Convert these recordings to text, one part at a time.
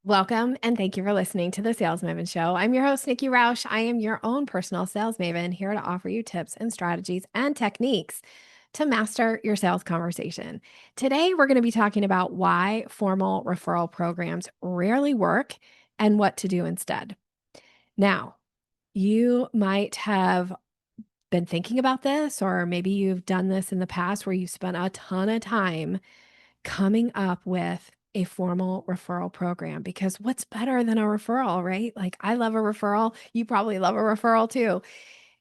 Welcome and thank you for listening to the Sales Maven Show. I'm your host, Nikki Rausch. I am your own personal sales maven here to offer you tips and strategies and techniques to master your sales conversation. Today, we're going to be talking about why formal referral programs rarely work and what to do instead. Now, you might have been thinking about this, or maybe you've done this in the past where you spent a ton of time coming up with a formal referral program, because what's better than a referral, right? Like, I love a referral. You probably love a referral too.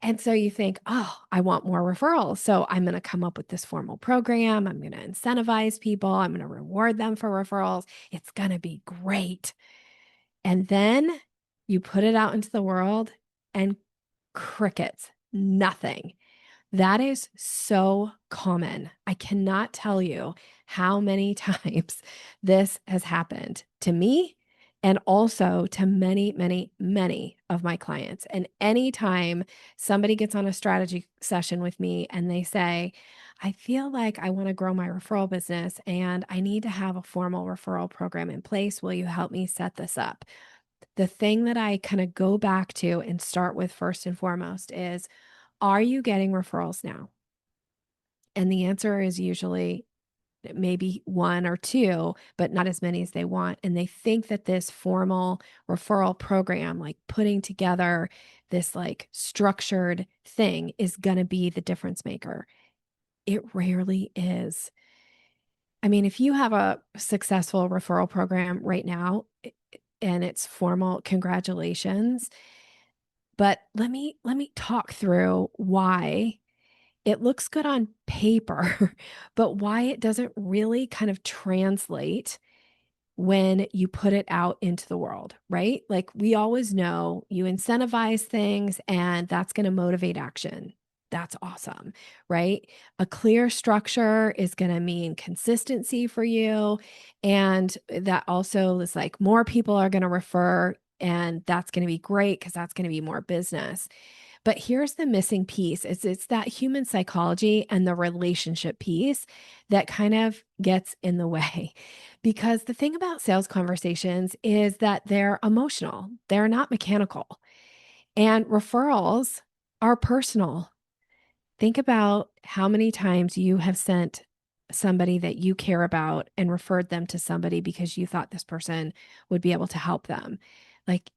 And so you think, oh, I want more referrals. So I'm going to come up with this formal program. I'm going to incentivize people. I'm going to reward them for referrals. It's going to be great. And then you put it out into the world and crickets, nothing. That is so common. I cannot tell you how many times this has happened to me and also to many, many, many of my clients. And anytime somebody gets on a strategy session with me and they say, I feel like I want to grow my referral business and I need to have a formal referral program in place. Will you help me set this up? The thing that I kind of go back to and start with first and foremost is, are you getting referrals now? And the answer is usually maybe one or two, but not as many as they want. And they think that this formal referral program, like putting together this like structured thing, is going to be the difference maker. It rarely is. I mean, if you have a successful referral program right now and it's formal, congratulations. But let me talk through why it looks good on paper, but why it doesn't really kind of translate when you put it out into the world, right? Like, we always know you incentivize things and that's going to motivate action. That's awesome, right? A clear structure is going to mean consistency for you. And that also is like more people are going to refer, and that's going to be great because that's going to be more business. But here's the missing piece. It's that human psychology and the relationship piece that kind of gets in the way. Because the thing about sales conversations is that they're emotional. They're not mechanical. And referrals are personal. Think about how many times you have sent somebody that you care about and referred them to somebody because you thought this person would be able to help them. Like,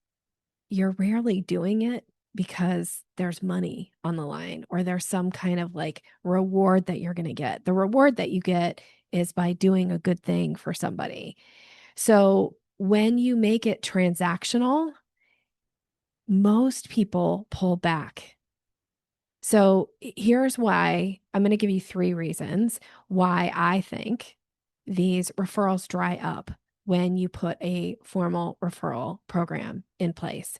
you're rarely doing it because there's money on the line or there's some kind of like reward that you're going to get. The reward that you get is by doing a good thing for somebody. So when you make it transactional, most people pull back. So here's why. I'm going to give you 3 reasons why I think these referrals dry up when you put a formal referral program in place.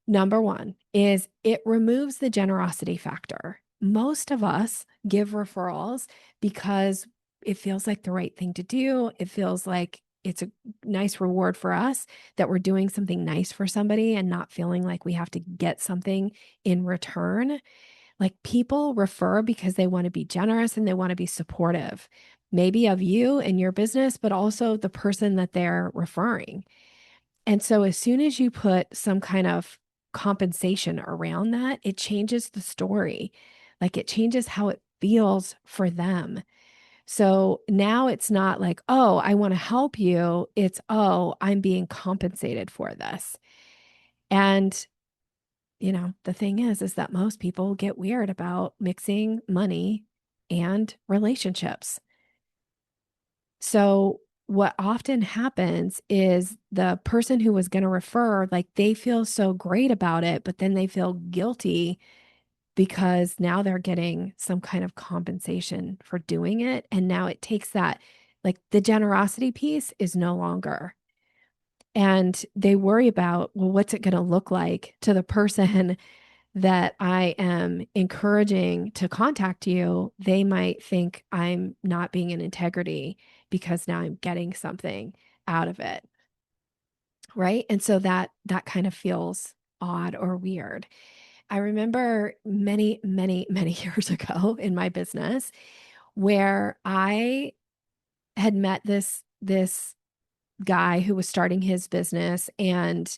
Number 1 is it removes the generosity factor. Most of us give referrals because it feels like the right thing to do. It feels like it's a nice reward for us that we're doing something nice for somebody and not feeling like we have to get something in return. Like, people refer because they want to be generous and they want to be supportive, maybe of you and your business, but also the person that they're referring. And so as soon as you put some kind of compensation around that, it changes the story. Like, it changes how it feels for them. So now it's not like, oh, I want to help you. It's, oh, I'm being compensated for this. And the thing is that most people get weird about mixing money and relationships. So what often happens is the person who was going to refer, like, they feel so great about it, but then they feel guilty because now they're getting some kind of compensation for doing it. And now it takes that, like, the generosity piece is no longer. And they worry about, well, what's it going to look like to the person that I am encouraging to contact you? They might think I'm not being in integrity because now I'm getting something out of it. Right. And so that kind of feels odd or weird. I remember many, many, many years ago in my business where I had met this guy who was starting his business, and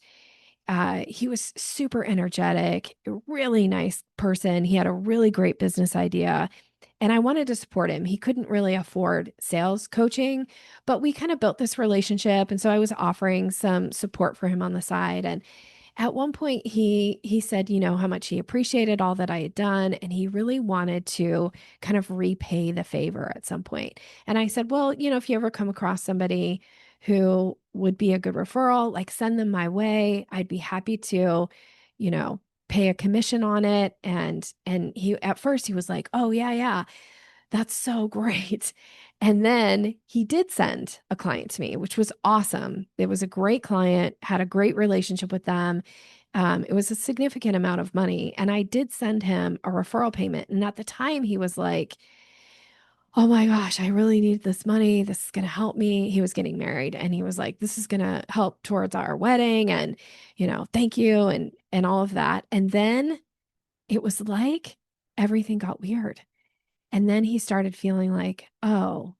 he was super energetic, a really nice person. He had a really great business idea, and I wanted to support him. He couldn't really afford sales coaching, but we kind of built this relationship. And so I was offering some support for him on the side. And at one point he said, how much he appreciated all that I had done, and he really wanted to kind of repay the favor at some point. And I said, well, if you ever come across somebody who would be a good referral, like send them my way. I'd be happy to, you know, pay a commission on it. And he at first he was like, "Oh, yeah, yeah. That's so great." And then he did send a client to me, which was awesome. It was a great client, had a great relationship with them. It was a significant amount of money. And I did send him a referral payment. And at the time, he was like, "Oh my gosh, I really need this money. This is going to help me." He was getting married, and he was like, "This is going to help towards our wedding. And, thank you." And all of that. And then it was like everything got weird. And then he started feeling like, "Oh,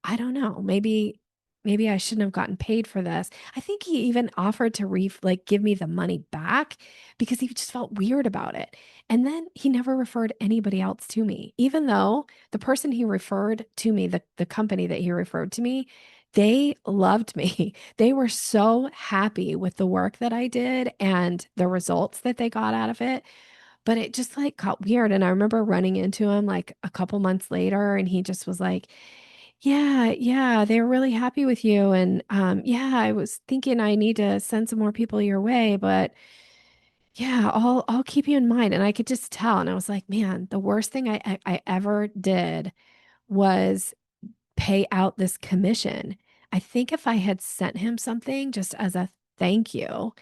I don't know. Maybe I shouldn't have gotten paid for this." I think he even offered to give me the money back because he just felt weird about it. And then he never referred anybody else to me, even though the person he referred to me, the company that he referred to me, they loved me. They were so happy with the work that I did and the results that they got out of it. But it just like got weird. And I remember running into him like a couple months later, and he just was like, "Yeah, yeah, they were really happy with you. And yeah, I was thinking I need to send some more people your way, but yeah, I'll keep you in mind." And I could just tell. And I was like, man, the worst thing I ever did was pay out this commission. I think if I had sent him something just as a thank you,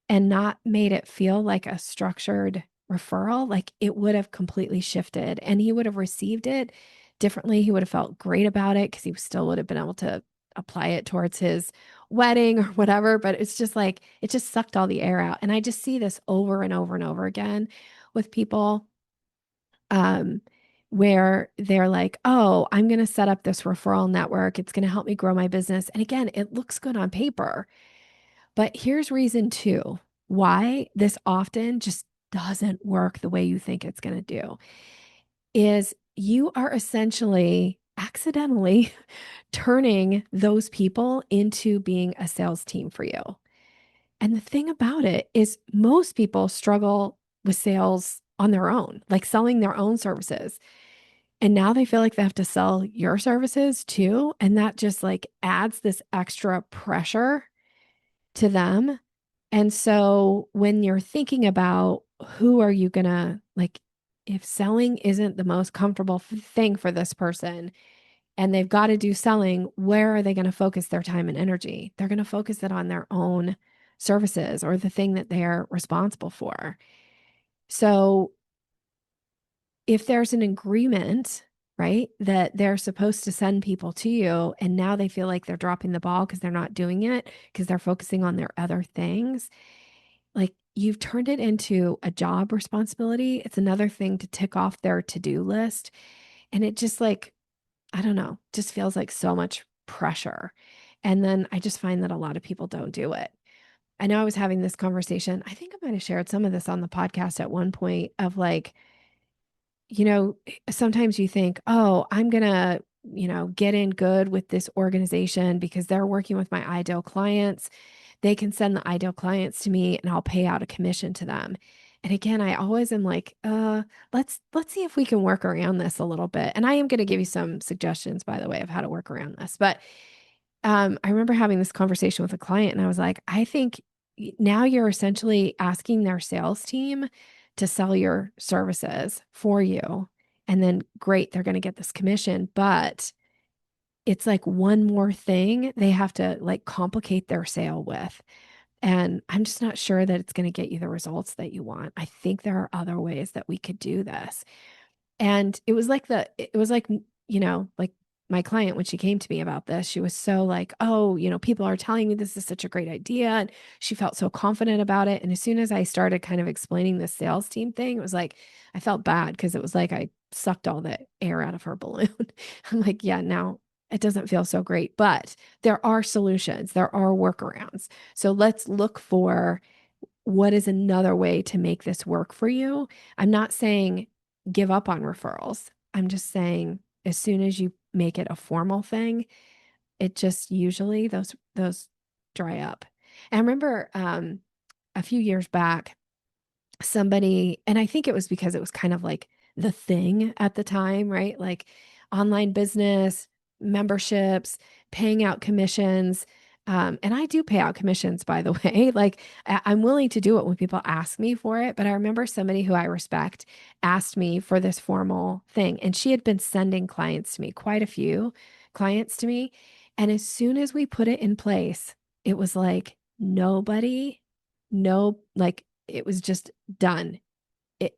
and not made it feel like a structured referral, like it would have completely shifted, and he would have received it differently. He would have felt great about it because he still would have been able to apply it towards his wedding or whatever. But it's just like, it just sucked all the air out. And I just see this over and over and over again with people, um, where they're like, "Oh, I'm going to set up this referral network. It's going to help me grow my business." And again, it looks good on paper. But here's reason two why this often just doesn't work the way you think it's going to do is you are essentially accidentally turning those people into being a sales team for you. And the thing about it is most people struggle with sales on their own, like selling their own services. And now they feel like they have to sell your services too. And that just like adds this extra pressure to them. And so when you're thinking about who are you gonna like, if selling isn't the most comfortable thing for this person and they've got to do selling, where are they going to focus their time and energy? They're going to focus it on their own services or the thing that they're responsible for. So if there's an agreement, right, that they're supposed to send people to you, and now they feel like they're dropping the ball because they're not doing it because they're focusing on their other things, like you've turned it into a job responsibility. It's another thing to tick off their to-do list. And it just like, I don't know, just feels like so much pressure. And then I just find that a lot of people don't do it. I know I was having this conversation. I think I might have shared some of this on the podcast at one point of like, sometimes you think, "Oh, I'm going to, get in good with this organization because they're working with my ideal clients. They can send the ideal clients to me and I'll pay out a commission to them." And again, I always am like, let's see if we can work around this a little bit. And I am going to give you some suggestions, by the way, of how to work around this. But I remember having this conversation with a client, and I was like, I think now you're essentially asking their sales team to sell your services for you. And then great, they're going to get this commission, but it's like one more thing they have to like complicate their sale with. And I'm just not sure that it's going to get you the results that you want. I think there are other ways that we could do this. And it was like my client, when she came to me about this, she was so like, "Oh, people are telling me this is such a great idea." And she felt so confident about it. And as soon as I started kind of explaining the sales team thing, it was like, I felt bad because it was like I sucked all the air out of her balloon. I'm like, yeah, now it doesn't feel so great, but there are solutions, there are workarounds. So let's look for what is another way to make this work for you. I'm not saying give up on referrals. I'm just saying as soon as you make it a formal thing, it just usually those dry up. And I remember a few years back, somebody, and I think it was because it was kind of like the thing at the time, right? Like online business, memberships, paying out commissions. And I do pay out commissions, by the way. Like I'm willing to do it when people ask me for it. But I remember somebody who I respect asked me for this formal thing, and she had been sending clients to me, quite a few clients to me. And as soon as we put it in place, it was like nobody, no, like it was just done. It,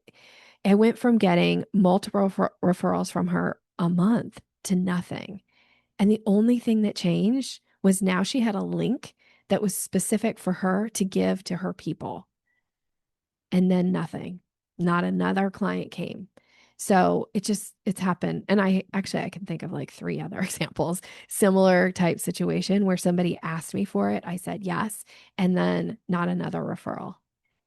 I went from getting multiple referrals from her a month to nothing. And the only thing that changed was now she had a link that was specific for her to give to her people. And then nothing, not another client came. So it's happened. And I can think of like 3 other examples, similar type situation where somebody asked me for it. I said yes. And then not another referral.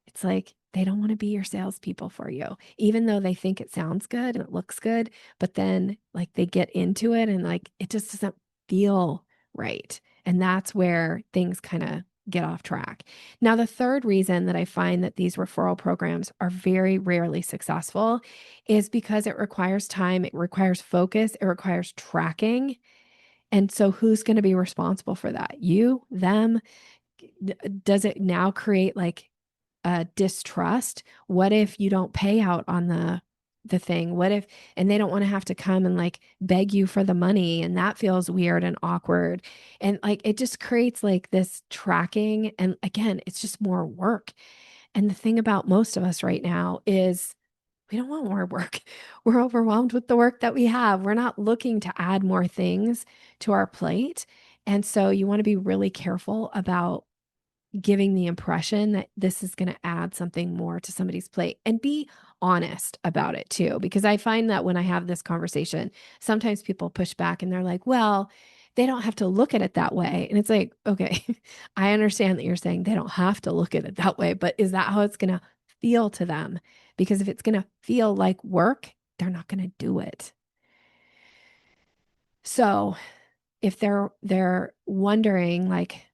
It's like they don't want to be your salespeople for you, even though they think it sounds good and it looks good. But then, like, they get into it and like it just doesn't feel right. And that's where things kind of get off track. Now, the third reason that I find that these referral programs are very rarely successful is because it requires time, it requires focus, it requires tracking. And so, who's going to be responsible for that? You, them? Does it now create like distrust? What if you don't pay out on the thing? What if, and they don't want to have to come and like beg you for the money, and that feels weird and awkward. And like it just creates like this tracking, and again, it's just more work. And the thing about most of us right now is we don't want more work. We're overwhelmed with the work that we have. We're not looking to add more things to our plate. And so you want to be really careful about giving the impression that this is going to add something more to somebody's plate, and be honest about it too. Because I find that when I have this conversation, sometimes people push back and they're like, well, they don't have to look at it that way. And it's like, okay, I understand that you're saying they don't have to look at it that way, but is that how it's going to feel to them? Because if it's going to feel like work, they're not going to do it. So if they're wondering like,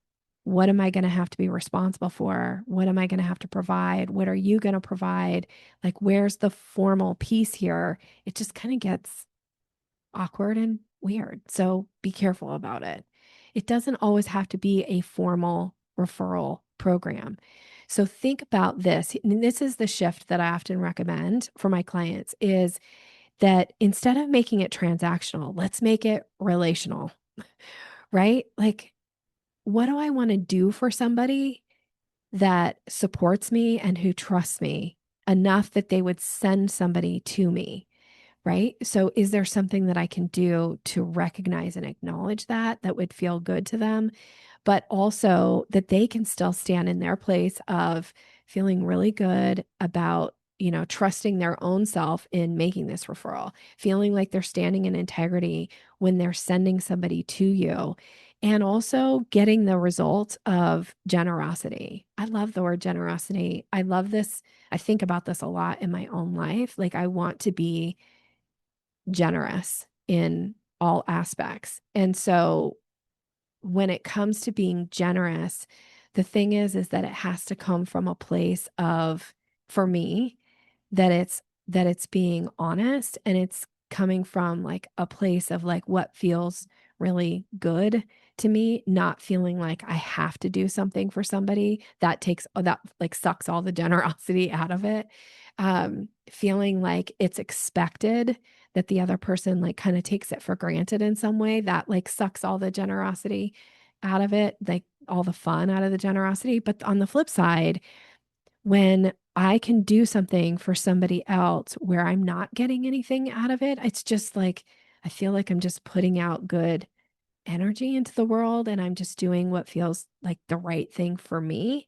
what am I going to have to be responsible for? What am I going to have to provide? What are you going to provide? Like, where's the formal piece here? It just kind of gets awkward and weird. So be careful about it. It doesn't always have to be a formal referral program. So think about this. And this is the shift that I often recommend for my clients, is that instead of making it transactional, let's make it relational, right? Like, what do I want to do for somebody that supports me and who trusts me enough that they would send somebody to me? Right? So, is there something that I can do to recognize and acknowledge that would feel good to them, but also that they can still stand in their place of feeling really good about, trusting their own self in making this referral, feeling like they're standing in integrity when they're sending somebody to you, and also getting the result of generosity. I love the word generosity. I love this. I think about this a lot in my own life. Like, I want to be generous in all aspects. And so when it comes to being generous, the thing is that it has to come from a place of, for me, that it's being honest, and it's coming from like a place of like what feels really good to me, not feeling like I have to do something for somebody that like sucks all the generosity out of it. Feeling like it's expected, that the other person like kind of takes it for granted in some way, that like sucks all the generosity out of it, like all the fun out of the generosity. But on the flip side, when I can do something for somebody else where I'm not getting anything out of it, it's just like, I feel like I'm just putting out good energy into the world, and I'm just doing what feels like the right thing for me.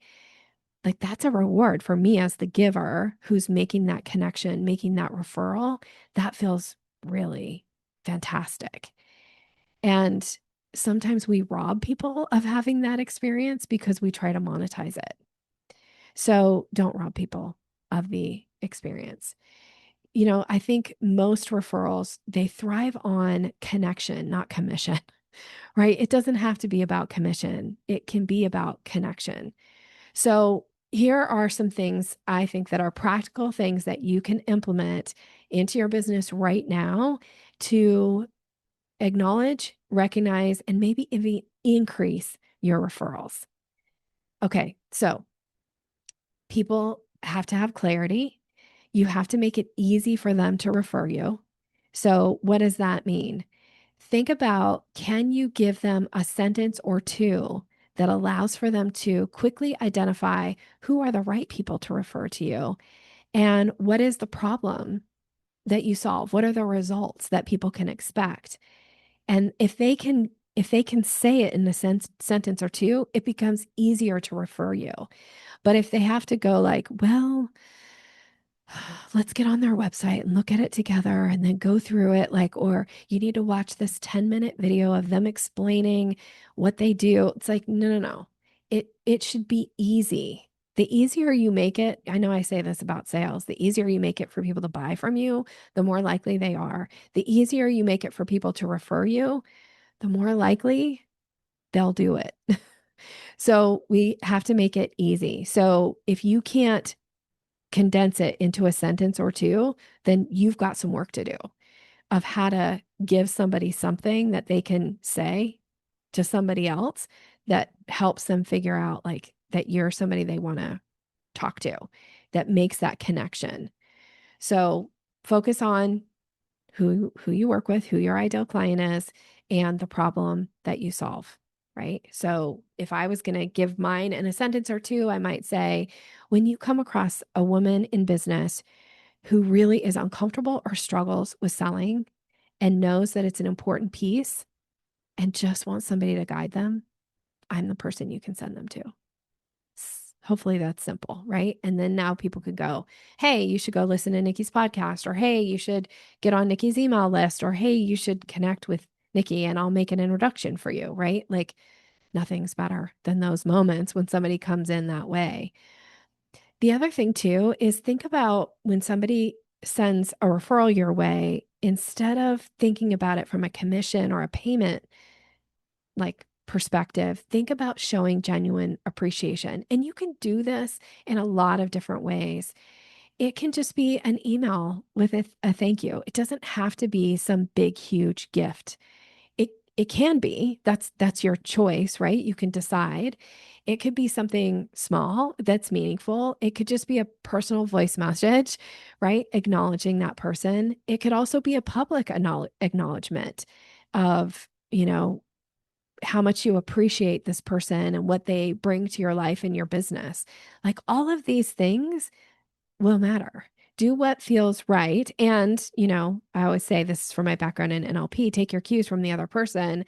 Like, that's a reward for me as the giver who's making that connection, making that referral. That feels really fantastic. And sometimes we rob people of having that experience because we try to monetize it. So don't rob people of the experience. I think most referrals, they thrive on connection, not commission, right? It doesn't have to be about commission. It can be about connection. So here are some things I think that are practical things that you can implement into your business right now to acknowledge, recognize, and maybe even increase your referrals. Okay, so people have to have clarity. You have to make it easy for them to refer you. So, what does that mean? Think about, can you give them a sentence or two that allows for them to quickly identify who are the right people to refer to you and what is the problem that you solve? What are the results that people can expect? And if they can say it in a sentence or two, it becomes easier to refer you. But if they have to go like, well, let's get on their website and look at it together and then go through it, like, or you need to watch this 10-minute video of them explaining what they do. It's like, no, no, no. It should be easy. The easier you make it, I know I say this about sales, the easier you make it for people to buy from you, the more likely they are. The easier you make it for people to refer you, the more likely they'll do it. So we have to make it easy. So if you can't condense it into a sentence or two, then you've got some work to do of how to give somebody something that they can say to somebody else that helps them figure out like that you're somebody they want to talk to, that makes that connection. So focus on who you work with, who your ideal client is, and the problem that you solve, right? So if I was going to give mine in a sentence or two, I might say, when you come across a woman in business who really is uncomfortable or struggles with selling and knows that it's an important piece and just wants somebody to guide them, I'm the person you can send them to. Hopefully that's simple, right? And then now people could go, hey, you should go listen to Nikki's podcast, or hey, you should get on Nikki's email list, or hey, you should connect with Nikki and I'll make an introduction for you, right? Like nothing's better than those moments when somebody comes in that way. The other thing too is think about when somebody sends a referral your way, instead of thinking about it from a commission or a payment like perspective, think about showing genuine appreciation. And you can do this in a lot of different ways. It can just be an email with a thank you. It doesn't have to be some big, huge gift. It can be. That's your choice, right? You can decide. It could be something small that's meaningful. It could just be a personal voice message, right? Acknowledging that person. It could also be a public acknowledgement of, how much you appreciate this person and what they bring to your life and your business. Like all of these things will matter. Do what feels right. And, I always say this is for my background in NLP, take your cues from the other person,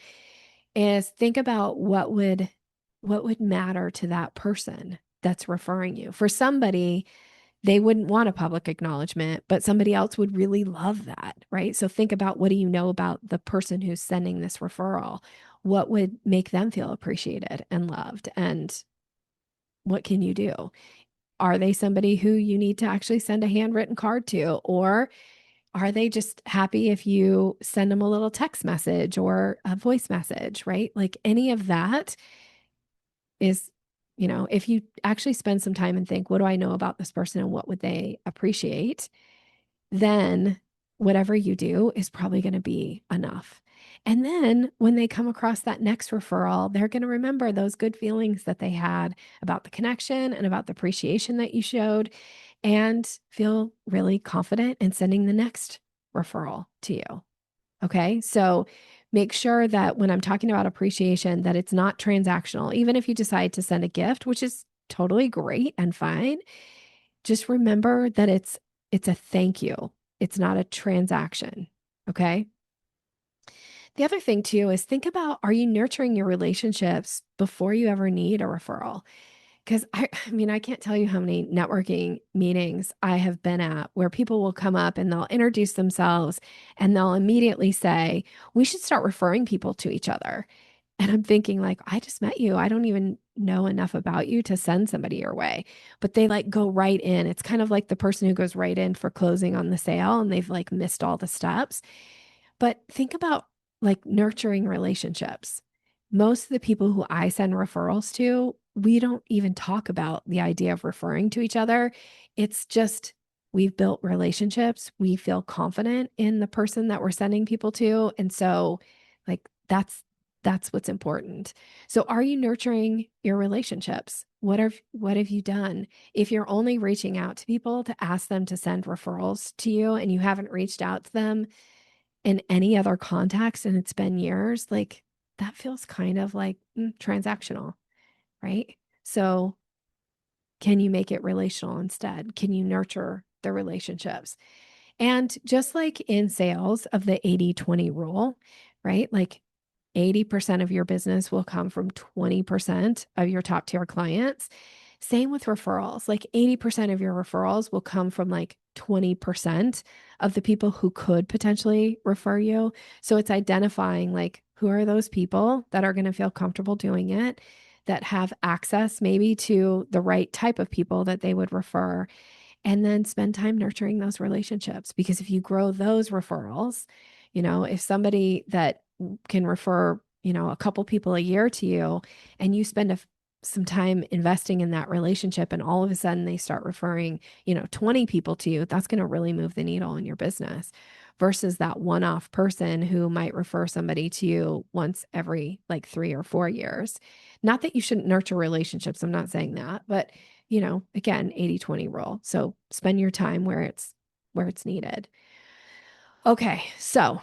is think about what would matter to that person that's referring you. For somebody, they wouldn't want a public acknowledgement, but somebody else would really love that, right? So think about, what do you know about the person who's sending this referral? What would make them feel appreciated and loved? And what can you do? Are they somebody who you need to actually send a handwritten card to? Or are they just happy if you send them a little text message or a voice message, right? Like any of that is, if you actually spend some time and think, what do I know about this person and what would they appreciate? Then whatever you do is probably going to be enough. And then when they come across that next referral, they're going to remember those good feelings that they had about the connection and about the appreciation that you showed, and feel really confident in sending the next referral to you. Okay. So make sure that when I'm talking about appreciation, that it's not transactional. Even if you decide to send a gift, which is totally great and fine, just remember that it's a thank you. It's not a transaction. Okay. The other thing too is think about, are you nurturing your relationships before you ever need a referral? Because I mean, I can't tell you how many networking meetings I have been at where people will come up and they'll introduce themselves and they'll immediately say, we should start referring people to each other. And I'm thinking, like, I just met you. I don't even know enough about you to send somebody your way. But they like go right in. It's kind of like the person who goes right in for closing on the sale and they've like missed all the steps. But think about like nurturing relationships. Most of the people who I send referrals to, we don't even talk about the idea of referring to each other. It's just we've built relationships. We feel confident in the person that we're sending people to. And so like that's what's important. So are you nurturing your relationships? What have you done? If you're only reaching out to people to ask them to send referrals to you and you haven't reached out to them in any other context and it's been years, like that feels kind of like transactional, right? So, can you make it relational instead? Can you nurture the relationships? And just like in sales of the 80-20 rule, right? Like 80% of your business will come from 20% of your top tier clients. Same with referrals. Like 80% of your referrals will come from like 20% of the people who could potentially refer you. So it's identifying like who are those people that are going to feel comfortable doing it, that have access maybe to the right type of people that they would refer, and then spend time nurturing those relationships. Because if you grow those referrals, if somebody that can refer, a couple people a year to you and you spend some time investing in that relationship and all of a sudden they start referring, 20 people to you, that's going to really move the needle in your business versus that one-off person who might refer somebody to you once every like 3 or 4 years. Not that you shouldn't nurture relationships. I'm not saying that, but again, 80-20 rule. So spend your time where it's needed. Okay. So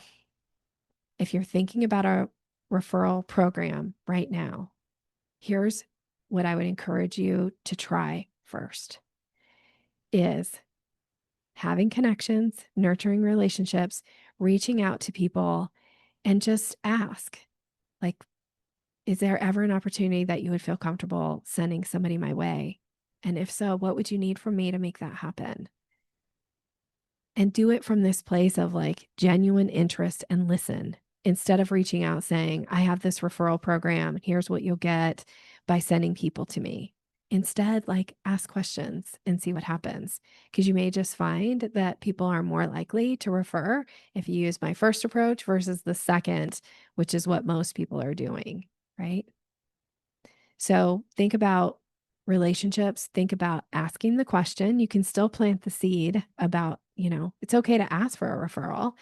if you're thinking about a referral program right now, here's what I would encourage you to try first is having connections, nurturing relationships, reaching out to people and just ask, like, is there ever an opportunity that you would feel comfortable sending somebody my way? And if so, what would you need from me to make that happen? And do it from this place of like genuine interest and listen instead of reaching out saying, I have this referral program. Here's what you'll get by sending people to me. Instead, like ask questions and see what happens. Because you may just find that people are more likely to refer if you use my first approach versus the second, which is what most people are doing, right? So think about relationships, think about asking the question. You can still plant the seed about, it's okay to ask for a referral.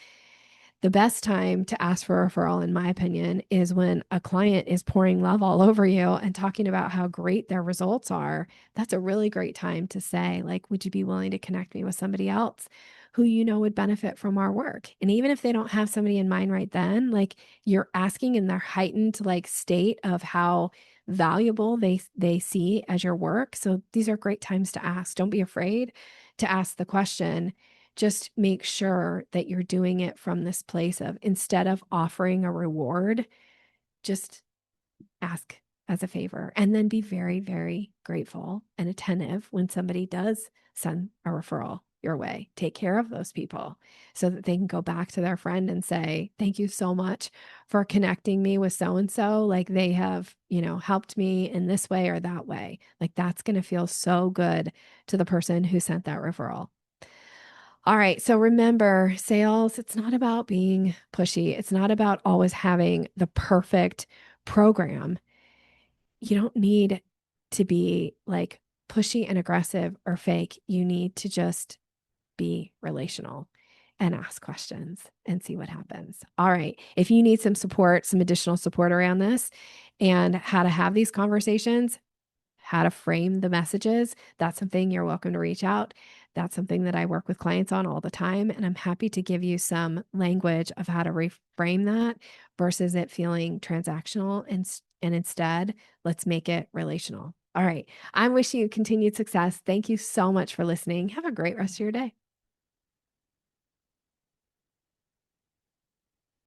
The best time to ask for a referral, in my opinion, is when a client is pouring love all over you and talking about how great their results are. That's a really great time to say, like, would you be willing to connect me with somebody else who would benefit from our work? And even if they don't have somebody in mind right then, like you're asking in their heightened like state of how valuable they see as your work. So these are great times to ask. Don't be afraid to ask the question. Just make sure that you're doing it from this place of, instead of offering a reward, just ask as a favor and then be very, very grateful and attentive when somebody does send a referral your way. Take care of those people so that they can go back to their friend and say, thank you so much for connecting me with so-and-so. Like they have, helped me in this way or that way. Like that's going to feel so good to the person who sent that referral. All right. So remember, sales, it's not about being pushy. It's not about always having the perfect program. You don't need to be like pushy and aggressive or fake. You need to just be relational and ask questions and see what happens. All right. If you need some support, some additional support around this and how to have these conversations, how to frame the messages, that's something you're welcome to reach out. That's something that I work with clients on all the time. And I'm happy to give you some language of how to reframe that versus it feeling transactional. And instead, let's make it relational. All right. I'm wishing you continued success. Thank you so much for listening. Have a great rest of your day.